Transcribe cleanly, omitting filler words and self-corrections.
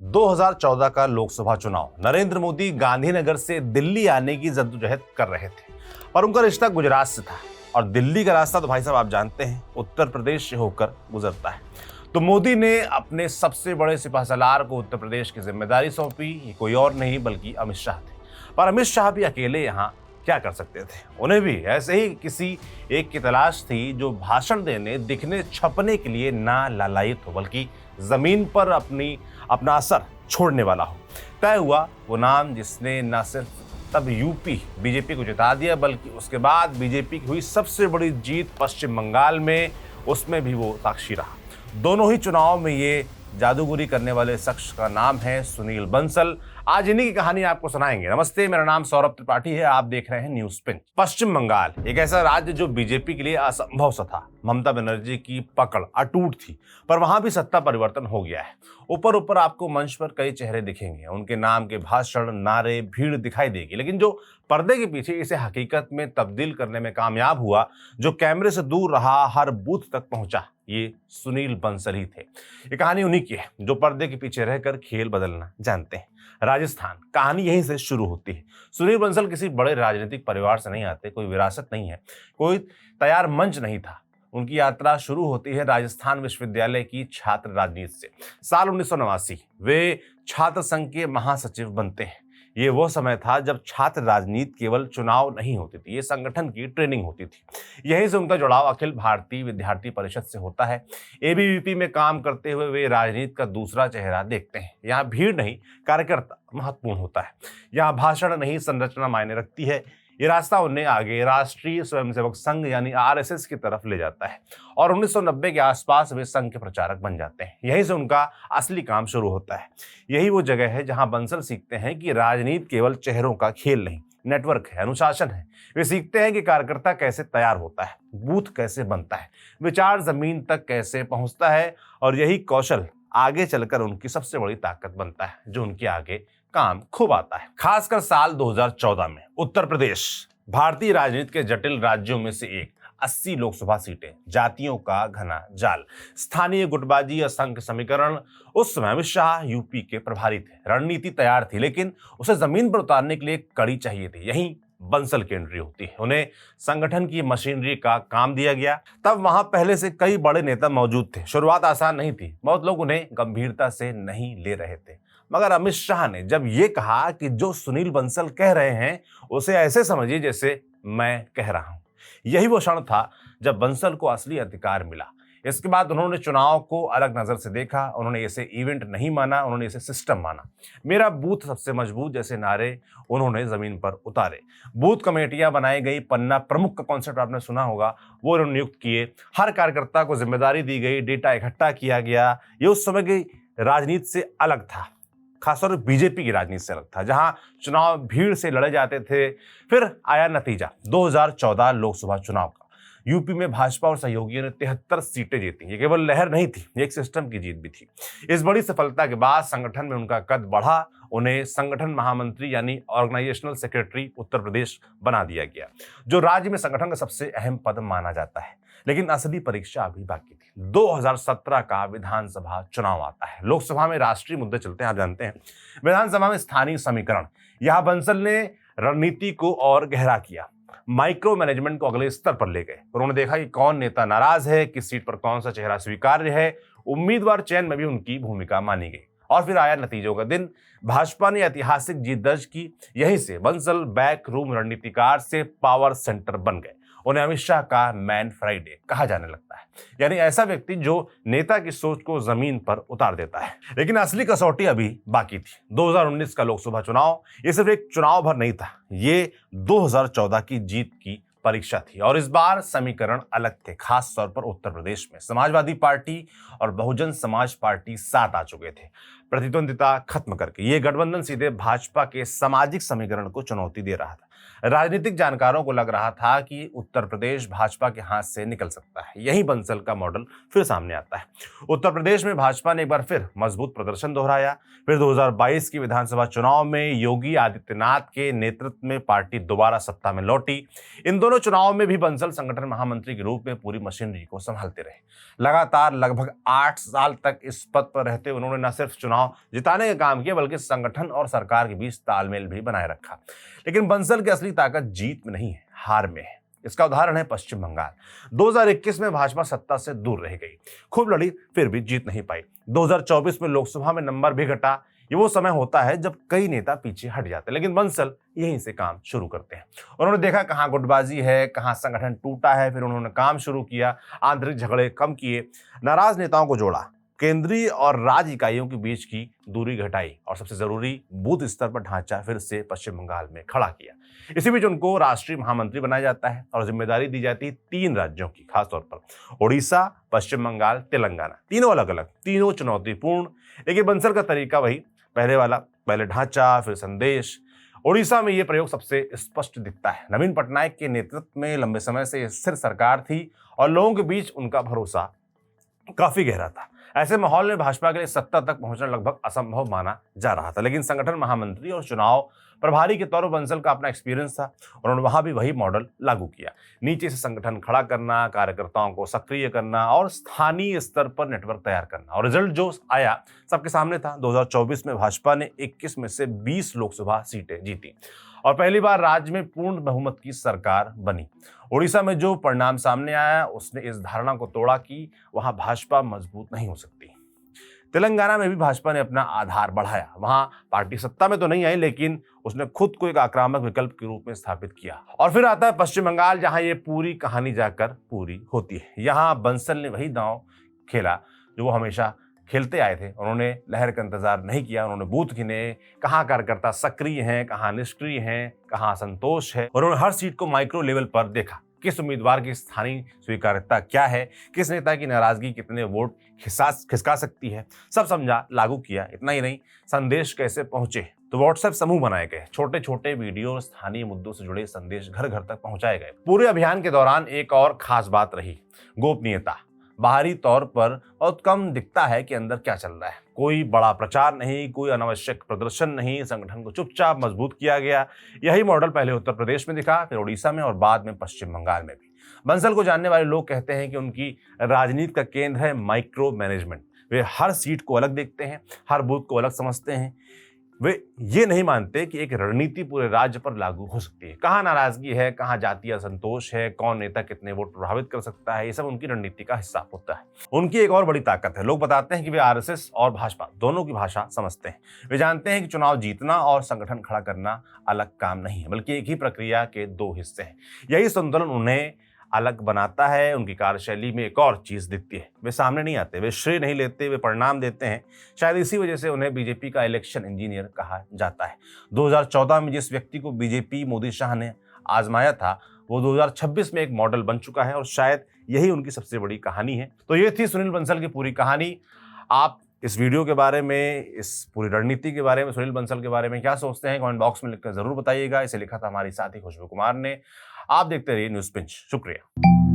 2014 का लोकसभा चुनाव नरेंद्र मोदी गांधीनगर से दिल्ली आने की जद्दोजहद कर रहे थे, पर उनका रिश्ता गुजरात से था और दिल्ली का रास्ता तो भाई साहब आप जानते हैं उत्तर प्रदेश से होकर गुजरता है। तो मोदी ने अपने सबसे बड़े सिपहसालार को उत्तर प्रदेश की जिम्मेदारी सौंपी। ये कोई और नहीं बल्कि अमित शाह थे, पर अमित शाह भी अकेले यहाँ क्या कर सकते थे। उन्हें भी ऐसे ही किसी एक की तलाश थी जो भाषण देने, दिखने, छपने के लिए ना लालायित हो बल्कि जमीन पर अपना असर छोड़ने वाला हो। तय हुआ वो नाम जिसने न सिर्फ तब यूपी बीजेपी को जिता दिया बल्कि उसके बाद बीजेपी की हुई सबसे बड़ी जीत पश्चिम बंगाल में, उसमें भी वो साक्षी रहा। दोनों ही चुनाव में ये जादूगरी करने वाले शख्स का नाम है सुनील बंसल। आज इन्हीं की कहानी आपको सुनाएंगे। नमस्ते, मेरा नाम सौरभ त्रिपाठी है, आप देख रहे हैं न्यूज पिंच। पश्चिम बंगाल एक ऐसा राज्य जो बीजेपी के लिए असंभव सा था। ममता बनर्जी की पकड़ अटूट थी, पर वहां भी सत्ता परिवर्तन हो गया है। ऊपर ऊपर आपको मंच पर कई चेहरे दिखेंगे, उनके नाम के भाषण, नारे, भीड़ दिखाई देगी, लेकिन जो पर्दे के पीछे इसे हकीकत में तब्दील करने में कामयाब हुआ, जो कैमरे से दूर रहा, हर बूथ तक पहुंचा, ये सुनील बंसल ही थे। ये कहानी उन्हीं की है जो पर्दे के पीछे रहकर खेल बदलना जानते हैं। राजस्थान, कहानी यहीं से शुरू होती है। सुनील बंसल किसी बड़े राजनीतिक परिवार से नहीं आते, कोई विरासत नहीं है, कोई तैयार मंच नहीं था। उनकी यात्रा शुरू होती है राजस्थान विश्वविद्यालय की छात्र राजनीति से। साल 1989 वे छात्र संघ के महासचिव बनते हैं। ये वो समय था जब छात्र राजनीति केवल चुनाव नहीं होती थी, ये संगठन की ट्रेनिंग होती थी। यहीं से उनका जुड़ाव अखिल भारतीय विद्यार्थी परिषद से होता है। एबीवीपी में काम करते हुए वे राजनीति का दूसरा चेहरा देखते हैं। यहाँ भीड़ नहीं, कार्यकर्ता महत्वपूर्ण होता है। यहाँ भाषण नहीं, संरचना मायने रखती है। ये रास्ता उन्हें आगे राष्ट्रीय स्वयंसेवक संघ यानी आरएसएस की तरफ ले जाता है और 1990 के आसपास वे संघ के प्रचारक बन जाते हैं। यहीं से उनका असली काम शुरू होता है। यही वो जगह है जहां बंसल सीखते हैं कि राजनीति केवल चेहरों का खेल नहीं, नेटवर्क है, अनुशासन है। वे सीखते हैं कि कार्यकर्ता कैसे तैयार होता है, बूथ कैसे बनता है, विचार जमीन तक कैसे पहुंचता है, और यही कौशल आगे चलकर उनकी सबसे बड़ी ताकत बनता है, जो उनके आगे काम खूब आता है। खासकर साल 2014 में उत्तर प्रदेश भारतीय राजनीति के जटिल राज्यों में से एक। 80 लोकसभा सीटें, जातियों का घना जाल, स्थानीय गुटबाजी, असंख्य समीकरण। उस समय अमित शाह यूपी के प्रभारी थे। रणनीति तैयार थी, लेकिन उसे जमीन पर उतारने के लिए एक कड़ी चाहिए थी। यहीं बंसल की एंट्री होती है। उन्हें संगठन की मशीनरी का काम दिया गया। तब वहां पहले से कई बड़े नेता मौजूद थे। शुरुआत आसान नहीं थी, बहुत लोग उन्हें गंभीरता से नहीं ले रहे थे, मगर अमित शाह ने जब ये कहा कि जो सुनील बंसल कह रहे हैं उसे ऐसे समझिए जैसे मैं कह रहा हूं, यही वो क्षण था जब बंसल को असली अधिकार मिला। इसके बाद उन्होंने चुनाव को अलग नजर से देखा। उन्होंने इसे इवेंट नहीं माना, उन्होंने इसे सिस्टम माना। मेरा बूथ सबसे मजबूत जैसे नारे उन्होंने जमीन पर उतारे। बूथ कमेटियां बनाई गई, पन्ना प्रमुख का कॉन्सेप्ट आपने सुना होगा, वो उन्होंने नियुक्त किए। हर कार्यकर्ता को जिम्मेदारी दी गई, डेटा इकट्ठा किया गया। ये उस समय की राजनीति से अलग था, खासतौर पर बीजेपी की राजनीति से अलग था, जहां चुनाव भीड़ से लड़े जाते थे। फिर आया नतीजा 2014 लोकसभा चुनाव का। यूपी में भाजपा और सहयोगियों ने 73 सीटें जीती। ये केवल लहर नहीं थी, ये एक सिस्टम की जीत भी थी। इस बड़ी सफलता के बाद संगठन में उनका कद बढ़ा। उन्हें संगठन महामंत्री यानी ऑर्गेनाइजेशनल सेक्रेटरी उत्तर प्रदेश बना दिया गया, जो राज्य में संगठन का सबसे अहम पद माना जाता है। लेकिन असली परीक्षा अभी बाकी थी। 2017 का विधानसभा चुनाव आता है। लोकसभा में राष्ट्रीय मुद्दे चलते हैं, आप जानते हैं। विधानसभा में स्थानीय समीकरण। यहां बंसल ने रणनीति को और गहरा किया, माइक्रो मैनेजमेंट को अगले स्तर पर ले गए। उन्होंने देखा कि कौन नेता नाराज है, किस सीट पर कौन सा चेहरा स्वीकार्य है। उम्मीदवार चयन में भी उनकी भूमिका मानी गई। और फिर आया नतीजों का दिन। भाजपा ने ऐतिहासिक जीत दर्ज की। यहीं से बंसल बैक रूम रणनीतिकार से पावर सेंटर बन गए। उन्हें अमित शाह का मैन फ्राइडे कहा जाने लगता है, यानी ऐसा व्यक्ति जो नेता की सोच को जमीन पर उतार देता है। लेकिन असली कसौटी अभी बाकी थी। 2019 का लोकसभा चुनाव ये सिर्फ एक चुनाव भर नहीं था, ये 2014 की जीत की परीक्षा थी। और इस बार समीकरण अलग थे, खास तौर पर उत्तर प्रदेश में समाजवादी पार्टी और बहुजन समाज पार्टी साथ आ चुके थे। प्रतिद्वंदिता खत्म करके ये गठबंधन सीधे भाजपा के सामाजिक समीकरण को चुनौती दे रहा था। राजनीतिक जानकारों को लग रहा था कि उत्तर प्रदेश भाजपा के हाथ से निकल सकता है। यही बंसल का मॉडल फिर सामने आता है। उत्तर प्रदेश में भाजपा ने एक बार फिर मजबूत प्रदर्शन दोहराया। फिर 2022 की विधानसभा चुनाव में योगी आदित्यनाथ के नेतृत्व में पार्टी दोबारा सत्ता में लौटी। इन दोनों चुनावों में भी बंसल संगठन महामंत्री के रूप में पूरी मशीनरी को संभालते रहे। लगातार लगभग 8 साल तक इस पद पर रहते उन्होंने न सिर्फ चुनाव जिताने का काम किया बल्कि संगठन और सरकार के बीच तालमेल भी बनाए रखा। लेकिन बंसल की असली ताकत जीत में नहीं है, हार में है। इसका उदाहरण है पश्चिम बंगाल। 2021 में भाजपा सत्ता से दूर रह गई, खूब लड़ी, फिर भी जीत नहीं पाई। 2024 में लोकसभा में नंबर भी घटा। ये वो समय होता है जब कई नेता पीछे हट जाते हैं, लेकिन बंसल यहीं से काम शुरू करते हैं। उन्होंने देखा कहां गुटबाजी है, कहां संगठन टूटा है, फिर उन्होंने काम शुरू किया, आंतरिक झगड़े कम किए, नाराज नेताओं को जोड़ा, केंद्रीय और राज्य इकाइयों के बीच की दूरी घटाई और सबसे जरूरी बूथ स्तर पर ढांचा फिर से पश्चिम बंगाल में खड़ा किया। इसी बीच उनको राष्ट्रीय महामंत्री बनाया जाता है और जिम्मेदारी दी जाती है 3 राज्यों की, खासतौर पर ओडिशा, पश्चिम बंगाल, तेलंगाना। तीनों अलग अलग, तीनों चुनौतीपूर्ण। लेकिन बंसल का तरीका वही, पहले वाला, पहले ढांचा फिर संदेश। ओडिशा में यह प्रयोग सबसे स्पष्ट दिखता है। नवीन पटनायक के नेतृत्व में लंबे समय से स्थिर सरकार थी और लोगों के बीच उनका भरोसा काफी गहरा था। ऐसे माहौल में भाजपा के लिए सत्ता तक पहुंचना लगभग असंभव माना जा रहा था। लेकिन संगठन महामंत्री और चुनाव प्रभारी के तौर पर बंसल का अपना एक्सपीरियंस था। उन्होंने वहां भी वही मॉडल लागू किया। नीचे से संगठन खड़ा करना, कार्यकर्ताओं को सक्रिय करना और स्थानीय स्तर पर नेटवर्क तैयार करना। और रिजल्ट जो आया सबके सामने था। 2024 में भाजपा ने 21 में से 20 लोकसभा सीटें जीती और पहली बार राज्य में पूर्ण बहुमत की सरकार बनी। ओडिशा में जो परिणाम सामने आया उसने इस धारणा को तोड़ा कि वहां भाजपा मजबूत नहीं हो सकती। तेलंगाना में भी भाजपा ने अपना आधार बढ़ाया। वहां पार्टी सत्ता में तो नहीं आई, लेकिन उसने खुद को एक आक्रामक विकल्प के रूप में स्थापित किया। और फिर आता है पश्चिम बंगाल, जहां ये पूरी कहानी जाकर पूरी होती है। यहाँ बंसल ने वही दांव खेला जो वो हमेशा खेलते आए थे। उन्होंने लहर का इंतजार नहीं किया। उन्होंने बूथ गिने, कहाँ कार्यकर्ता सक्रिय हैं, कहाँ निष्क्रिय हैं, कहाँ संतोष है। और उन्होंने हर सीट को माइक्रो लेवल पर देखा। किस उम्मीदवार की स्थानीय स्वीकार्यता क्या है, किस नेता की नाराजगी कितने वोट खिसका सकती है, सब समझा, लागू किया। इतना ही नहीं, संदेश कैसे पहुंचे, तो व्हाट्सएप समूह बनाए गए, छोटे छोटे वीडियो और स्थानीय मुद्दों से जुड़े संदेश घर घर तक पहुंचाए गए। पूरे अभियान के दौरान एक और खास बात रही, गोपनीयता। बाहरी तौर पर बहुत कम दिखता है कि अंदर क्या चल रहा है। कोई बड़ा प्रचार नहीं, कोई अनावश्यक प्रदर्शन नहीं, संगठन को चुपचाप मजबूत किया गया। यही मॉडल पहले उत्तर प्रदेश में दिखा, फिर ओडिशा में और बाद में पश्चिम बंगाल में भी। बंसल को जानने वाले लोग कहते हैं कि उनकी राजनीति का केंद्र है माइक्रो मैनेजमेंट। वे हर सीट को अलग देखते हैं, हर बूथ को अलग समझते हैं। वे ये नहीं मानते कि एक रणनीति पूरे राज्य पर लागू हो सकती है। कहाँ नाराजगी है, कहाँ जातीय असंतोष है, कौन नेता कितने वोट प्रभावित कर सकता है, ये सब उनकी रणनीति का हिस्सा होता है। उनकी एक और बड़ी ताकत है, लोग बताते हैं कि वे आरएसएस और भाजपा दोनों की भाषा समझते हैं। वे जानते हैं कि चुनाव जीतना और संगठन खड़ा करना अलग काम नहीं है, बल्कि एक ही प्रक्रिया के 2 हिस्से हैं। यही संतुलन उन्हें अलग बनाता है। उनकी कार्यशैली में एक और चीज दिखती है, वे सामने नहीं आते, वे श्रेय नहीं लेते, वे परिणाम देते हैं। शायद इसी वजह से उन्हें बीजेपी का इलेक्शन इंजीनियर कहा जाता है। 2014 में जिस व्यक्ति को बीजेपी मोदी शाह ने आजमाया था, वो 2026 में एक मॉडल बन चुका है और शायद यही उनकी सबसे बड़ी कहानी है। तो ये थी सुनील बंसल की पूरी कहानी। आप इस वीडियो के बारे में, इस पूरी रणनीति के बारे में, सुनील बंसल के बारे में क्या सोचते हैं, कमेंट बॉक्स में लिखकर जरूर बताइएगा। इसे लिखा था हमारी साथी खुशबू कुमार ने। आप देखते रहिए न्यूज़ पिंच। शुक्रिया।